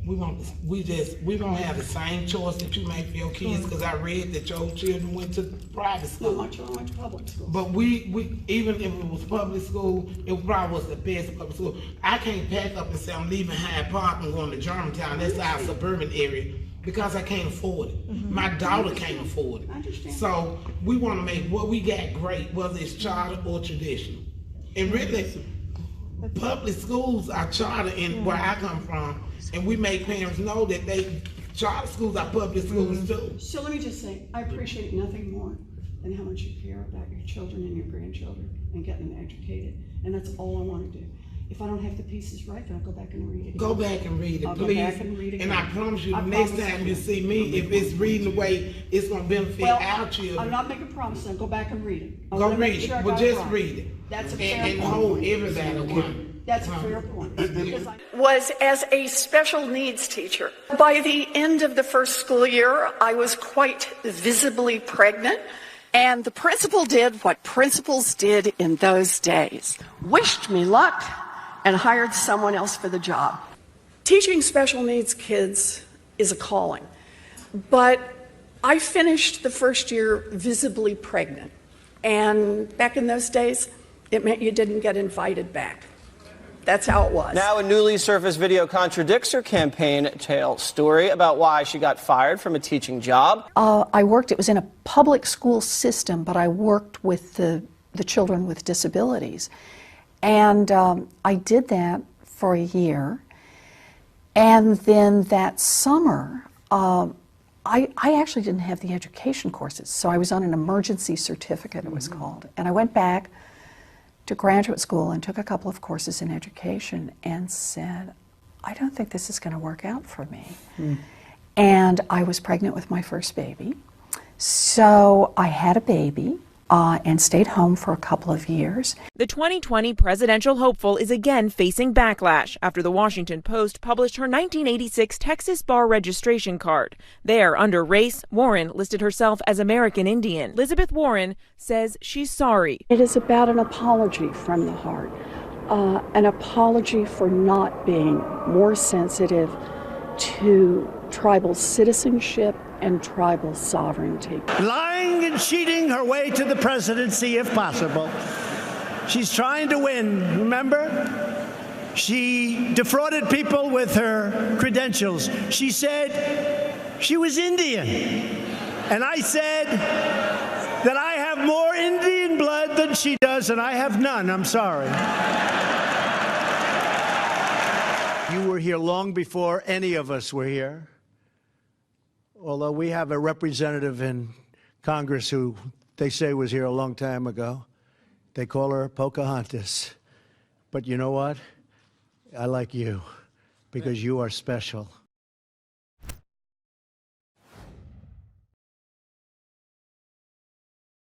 we don't have the same choice that you make for your kids, because I read that your children went to private school. No, my children went to public school. But we even if it was public school, it probably was the best public school. I can't pack up and say I'm leaving Hyde Park and going to Germantown. That's our suburban area, because I can't afford it. My daughter can't afford it. I understand. So we want to make what we got great, whether it's charter or traditional. And really, public schools are charter in where I come from, and we make parents know that charter schools are public schools too. So let me just say, I appreciate nothing more than how much you care about your children and your grandchildren and getting them educated. And that's all I want to do. If I don't have the pieces right, then I'll go back and read it. Go back and read it, I'll please. go back and read it. And I promise you, next time you see me, if it's reading the way it's going to benefit our children. I'm not making promises. I'll go back and read it. Go read it. Well, just read it. That's a fair point. And hold everybody accountable. That's a fair point. Was as a special needs teacher. By the end of the first school year, I was quite visibly pregnant, and the principal did what principals did in those days. Wished me luck and hired someone else for the job. Teaching special needs kids is a calling, but I finished the first year visibly pregnant, and back in those days, it meant you didn't get invited back. That's how it was. Now a newly surfaced video contradicts her campaign trail story about why she got fired from a teaching job. It was in a public school system, but I worked with the children with disabilities. And I did that for a year. And then that summer, I actually didn't have the education courses. So I was on an emergency certificate, it was called. And I went back to graduate school and took a couple of courses in education and said, I don't think this is going to work out for me. And I was pregnant with my first baby. So I had a baby and stayed home for a couple of years. The 2020 presidential hopeful is again facing backlash after the Washington Post published her 1986 Texas bar registration card. There, under race, Warren listed herself as American Indian. Elizabeth Warren says she's sorry. It is about an apology from the heart, an apology for not being more sensitive to tribal citizenship and tribal sovereignty. Lying and cheating her way to the presidency if possible. She's trying to win, remember? She defrauded people with her credentials. She said she was Indian. And I said that I have more Indian blood than she does, and I have none. I'm sorry. You were here long before any of us were here. Although we have a representative in Congress who they say was here a long time ago. They call her Pocahontas. But you know what? I like you because you are special.